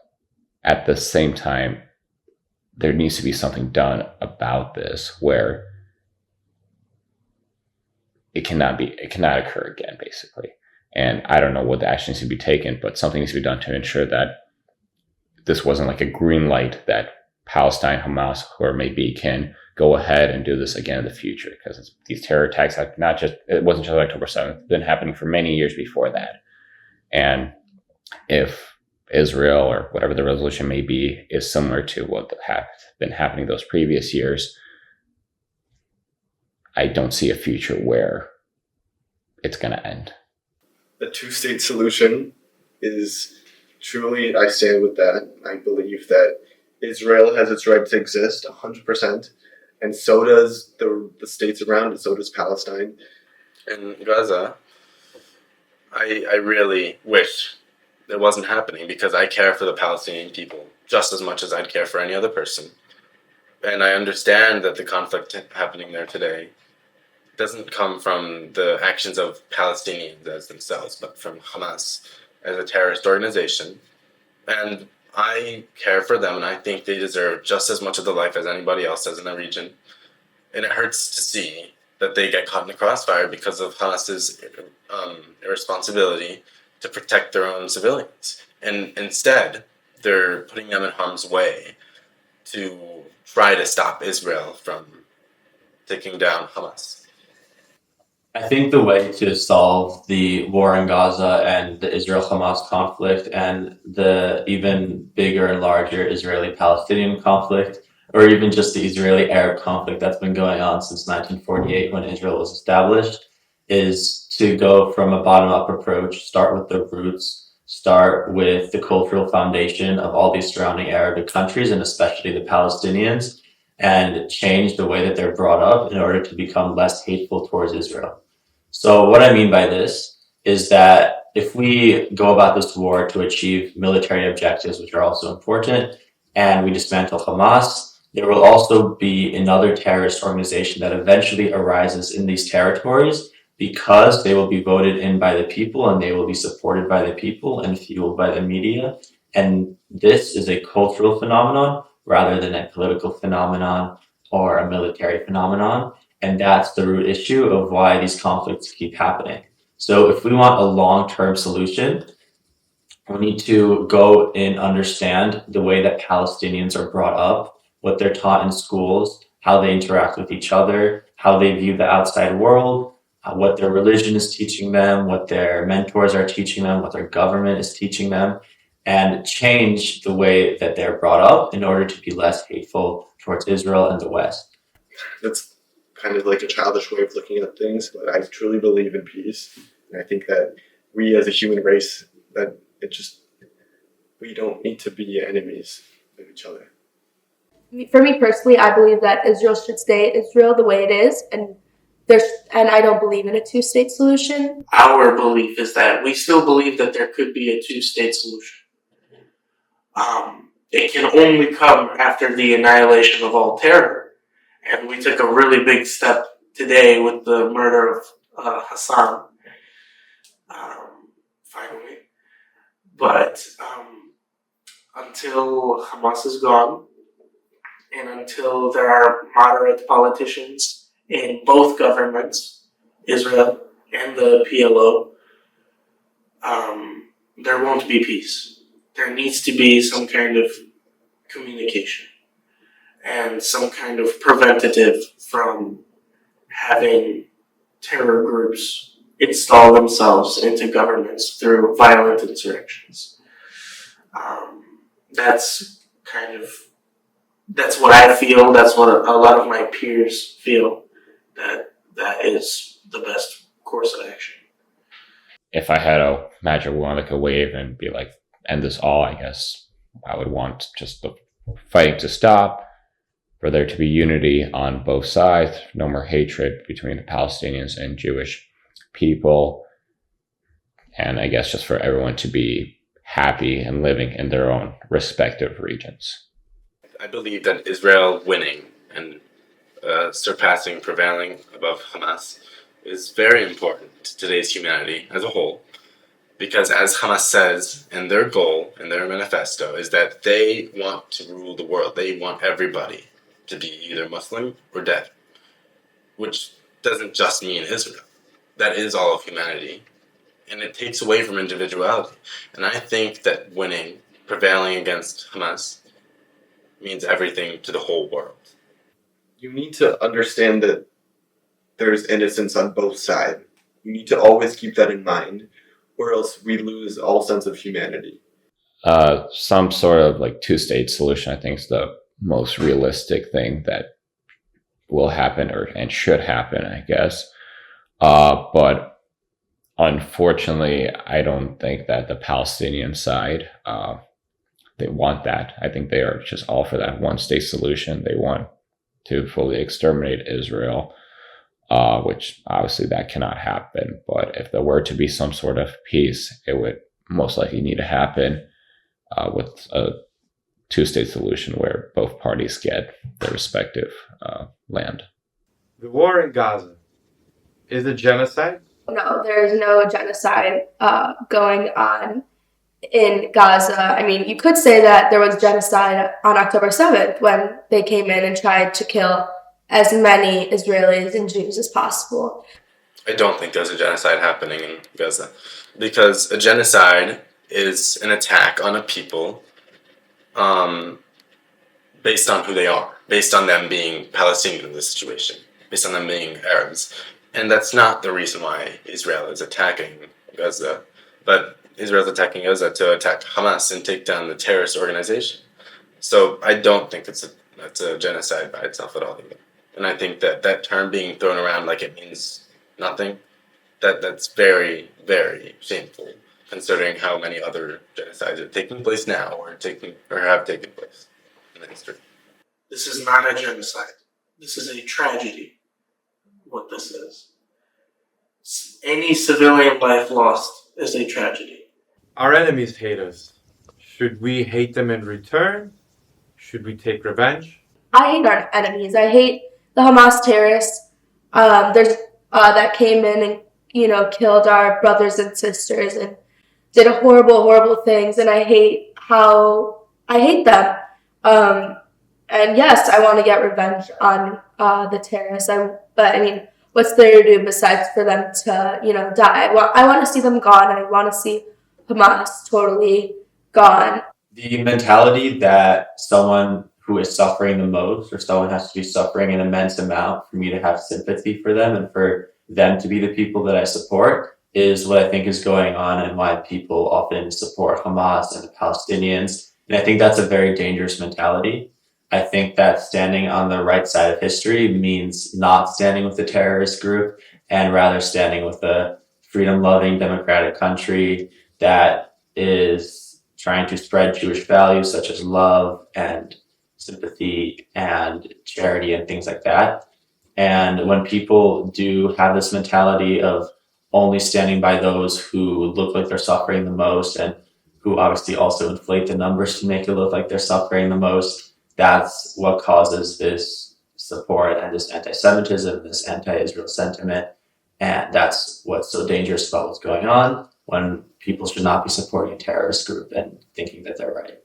at the same time, there needs to be something done about this where it cannot occur again, basically. And I don't know what the action needs to be taken, but something needs to be done to ensure that this wasn't like a green light that Palestine, Hamas, whoever it may be, can go ahead and do this again in the future. Because these terror attacks have it wasn't just October 7th, it's been happening for many years before that. And if Israel or whatever the resolution may be is similar to what has been happening those previous years, I don't see a future where it's going to end. The two-state solution is truly, I stand with that. I believe that Israel has its right to exist 100%, and so does the states around it, so does Palestine. In Gaza, I really wish it wasn't happening because I care for the Palestinian people just as much as I'd care for any other person. And I understand that the conflict happening there today doesn't come from the actions of Palestinians as themselves, but from Hamas as a terrorist organization. And I care for them, and I think they deserve just as much of the life as anybody else does in the region. And it hurts to see that they get caught in the crossfire because of Hamas's irresponsibility to protect their own civilians. And instead, they're putting them in harm's way to try to stop Israel from taking down Hamas. I think the way to solve the war in Gaza and the Israel-Hamas conflict and the even bigger and larger Israeli-Palestinian conflict, or even just the Israeli-Arab conflict that's been going on since 1948 when Israel was established, is to go from a bottom-up approach, start with the roots, start with the cultural foundation of all these surrounding Arabic countries, and especially the Palestinians, and change the way that they're brought up in order to become less hateful towards Israel. So what I mean by this is that if we go about this war to achieve military objectives, which are also important, and we dismantle Hamas, there will also be another terrorist organization that eventually arises in these territories because they will be voted in by the people and they will be supported by the people and fueled by the media. And this is a cultural phenomenon rather than a political phenomenon or a military phenomenon. And that's the root issue of why these conflicts keep happening. So if we want a long-term solution, we need to go and understand the way that Palestinians are brought up, what they're taught in schools, how they interact with each other, how they view the outside world, what their religion is teaching them, what their mentors are teaching them, what their government is teaching them, and change the way that they're brought up in order to be less hateful towards Israel and the West. That's kind of like a childish way of looking at things, but I truly believe in peace. And I think that we as a human race, that we don't need to be enemies of each other. For me personally, I believe that Israel should stay Israel the way it is, and I don't believe in a two-state solution. Our belief is that we still believe that there could be a two-state solution. It can only come after the annihilation of all terror. And we took a really big step today with the murder of Hassan, finally. But until Hamas is gone, and until there are moderate politicians in both governments, Israel and the PLO, there won't be peace. There needs to be some kind of communication and some kind of preventative from having terror groups install themselves into governments through violent insurrections. That's what I feel. That's what a lot of my peers feel, that is the best course of action. If I had a magic wand that could wave and be like, end this all, I guess I would want just the fighting to stop, for there to be unity on both sides, no more hatred between the Palestinians and Jewish people, and I guess just for everyone to be happy and living in their own respective regions. I believe that Israel winning and prevailing above Hamas is very important to today's humanity as a whole. Because as Hamas says, and their goal in their manifesto is that they want to rule the world. They want everybody to be either Muslim or dead, which doesn't just mean Israel. That is all of humanity. And it takes away from individuality. And I think that winning, prevailing against Hamas, means everything to the whole world. You need to understand that there's innocence on both sides. You need to always keep that in mind, or else we lose all sense of humanity. some sort of like two-state solution, I think, is the most realistic thing that will happen and should happen, I guess. But unfortunately, I don't think that the Palestinian side they want that. I think they are just all for that one-state solution. They want to fully exterminate Israel, which obviously that cannot happen. But if there were to be some sort of peace, it would most likely need to happen with a two-state solution where both parties get their respective land. The war in Gaza is it genocide? No, there's no genocide going on in Gaza. I mean, you could say that there was genocide on October 7th when they came in and tried to kill as many Israelis and Jews as possible. I don't think there's a genocide happening in Gaza, because a genocide is an attack on a people based on who they are, based on them being Palestinian in this situation, based on them being Arabs. And that's not the reason why Israel is attacking Gaza, but Israel's attacking Gaza to attack Hamas and take down the terrorist organization. So I don't think that's a genocide by itself at all either. And I think that term being thrown around like it means nothing, that's very, very shameful, considering how many other genocides are taking place now or have taken place in the history. This is not a genocide. This is a tragedy. What this is. Any civilian life lost is a tragedy. Our enemies hate us. Should we hate them in return? Should we take revenge? I hate our enemies. I hate the Hamas terrorists. That came in and killed our brothers and sisters and did horrible things. And I hate them. And yes, I want to get revenge on the terrorists. But I mean, what's there to do besides for them to die? I want to see them gone. I want to see Hamas totally gone. The mentality that someone who is suffering the most, or someone has to be suffering an immense amount for me to have sympathy for them and for them to be the people that I support, is what I think is going on and why people often support Hamas and the Palestinians. And I think that's a very dangerous mentality. I think that standing on the right side of history means not standing with the terrorist group and rather standing with a freedom-loving democratic country that is trying to spread Jewish values such as love and sympathy and charity and things like that. And when people do have this mentality of only standing by those who look like they're suffering the most and who obviously also inflate the numbers to make it look like they're suffering the most, that's what causes this support and this anti-Semitism, this anti-Israel sentiment. And that's what's so dangerous about what's going on, when people should not be supporting a terrorist group and thinking that they're right.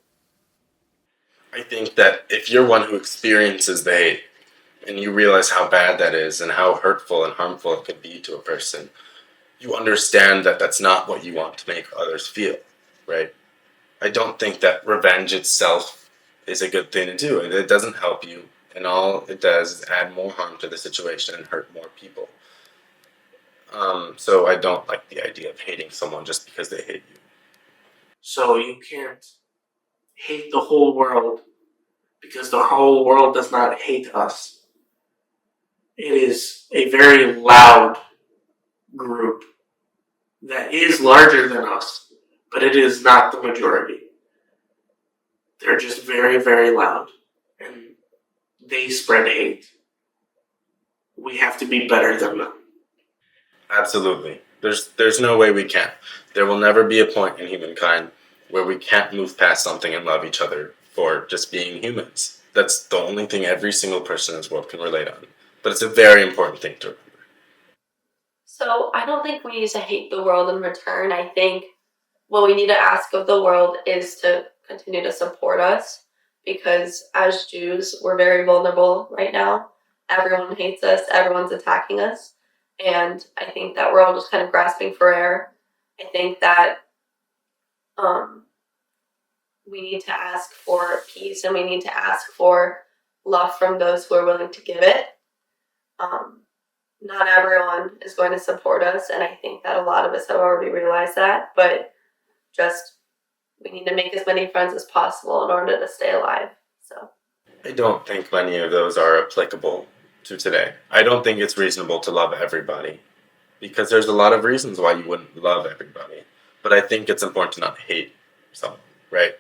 I think that if you're one who experiences the hate and you realize how bad that is and how hurtful and harmful it could be to a person, you understand that that's not what you want to make others feel, right? I don't think that revenge itself is a good thing to do. It doesn't help you, and all it does is add more harm to the situation and hurt more people. So I don't like the idea of hating someone just because they hate you. So you can't hate the whole world because the whole world does not hate us. It is a very loud group that is larger than us, but it is not the majority. They're just very, very loud, and they spread hate. We have to be better than them. Absolutely. There's no way we can. There will never be a point in humankind where we can't move past something and love each other for just being humans. That's the only thing every single person in this world can relate on. But it's a very important thing to remember. So I don't think we need to hate the world in return. I think what we need to ask of the world is to continue to support us, because as Jews, we're very vulnerable right now. Everyone hates us. Everyone's attacking us. And I think that we're all just kind of grasping for air. I think that we need to ask for peace, and we need to ask for love from those who are willing to give it. Not everyone is going to support us, and I think that a lot of us have already realized that, but just we need to make as many friends as possible in order to stay alive. So I don't think many of those are applicable to today. I don't think it's reasonable to love everybody because there's a lot of reasons why you wouldn't love everybody. But I think it's important to not hate someone, right?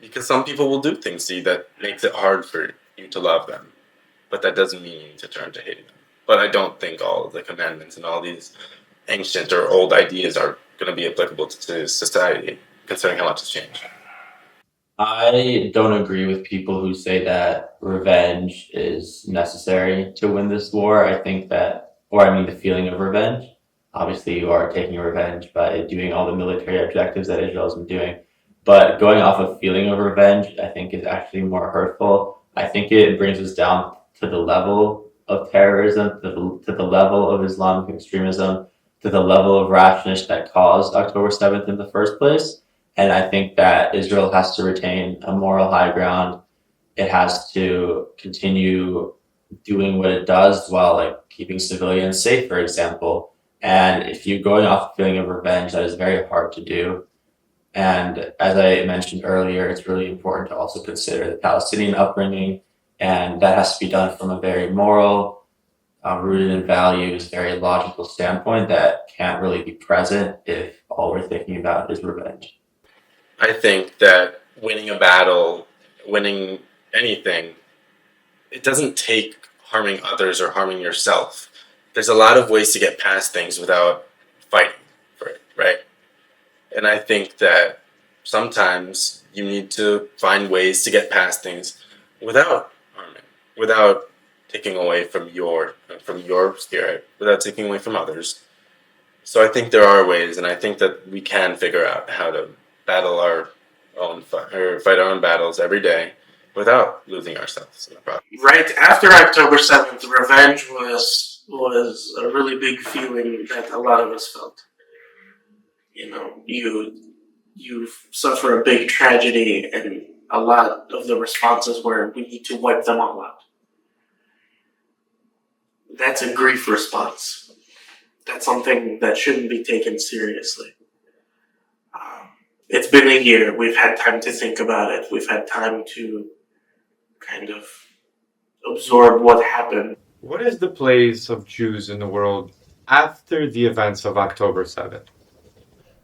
Because some people will do things to you that makes it hard for you to love them. But that doesn't mean you need to turn to hating them. But I don't think all of the commandments and all these ancient or old ideas are going to be applicable to society, considering how much has changed. I don't agree with people who say that revenge is necessary to win this war. I think that, or I mean the feeling of revenge. Obviously, you are taking revenge by doing all the military objectives that Israel's been doing. But going off of feeling of revenge, I think is actually more hurtful. I think it brings us down to the level of terrorism, to the level of Islamic extremism, to the level of rashness that caused October 7th in the first place. And I think that Israel has to retain a moral high ground. It has to continue doing what it does while like keeping civilians safe, for example. And if you're going off the feeling of revenge, that is very hard to do. And as I mentioned earlier, it's really important to also consider the Palestinian upbringing, and that has to be done from a very moral, rooted in values, very logical standpoint that can't really be present if all we're thinking about is revenge. I think that winning a battle, winning anything, it doesn't take harming others or harming yourself. There's a lot of ways to get past things without fighting for it, right? And I think that sometimes you need to find ways to get past things without harming, without taking away from your spirit, without taking away from others. So I think there are ways, and I think that we can figure out how to battle our own or fight our own battles every day without losing ourselves in the process. Right after October 7th, revenge was a really big feeling that a lot of us felt. You know, you suffer a big tragedy, and a lot of the responses were, we need to wipe them all out. That's a grief response. That's something that shouldn't be taken seriously. It's been a year. We've had time to think about it. We've had time to kind of absorb what happened. What is the place of Jews in the world after the events of October 7th?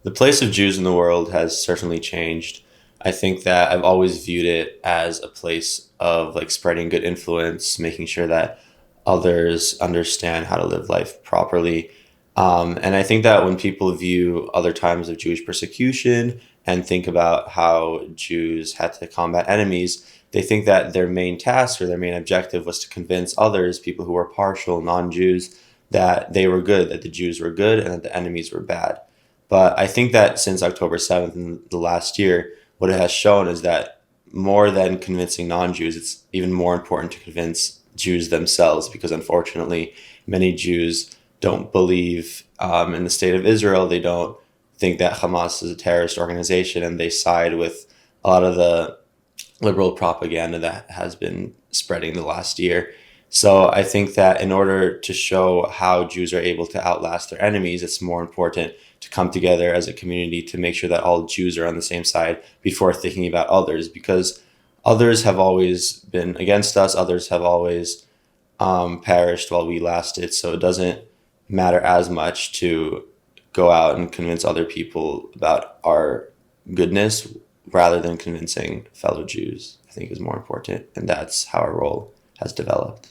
The place of Jews in the world has certainly changed. I think that I've always viewed it as a place of like spreading good influence, making sure that others understand how to live life properly. And I think that when people view other times of Jewish persecution and think about how Jews had to combat enemies, they think that their main task or their main objective was to convince others, people who were partial, non-Jews, that they were good, that the Jews were good, and that the enemies were bad. But I think that since October 7th in the last year, what it has shown is that more than convincing non-Jews, it's even more important to convince Jews themselves, because unfortunately, many Jews don't believe in the state of Israel. They don't think that Hamas is a terrorist organization, and they side with a lot of the liberal propaganda that has been spreading the last year. So I think that in order to show how Jews are able to outlast their enemies, it's more important to come together as a community to make sure that all Jews are on the same side before thinking about others, because others have always been against us. Others have always perished while we lasted. So it doesn't matter as much to go out and convince other people about our goodness rather than convincing fellow Jews, I think is more important. And that's how our role has developed.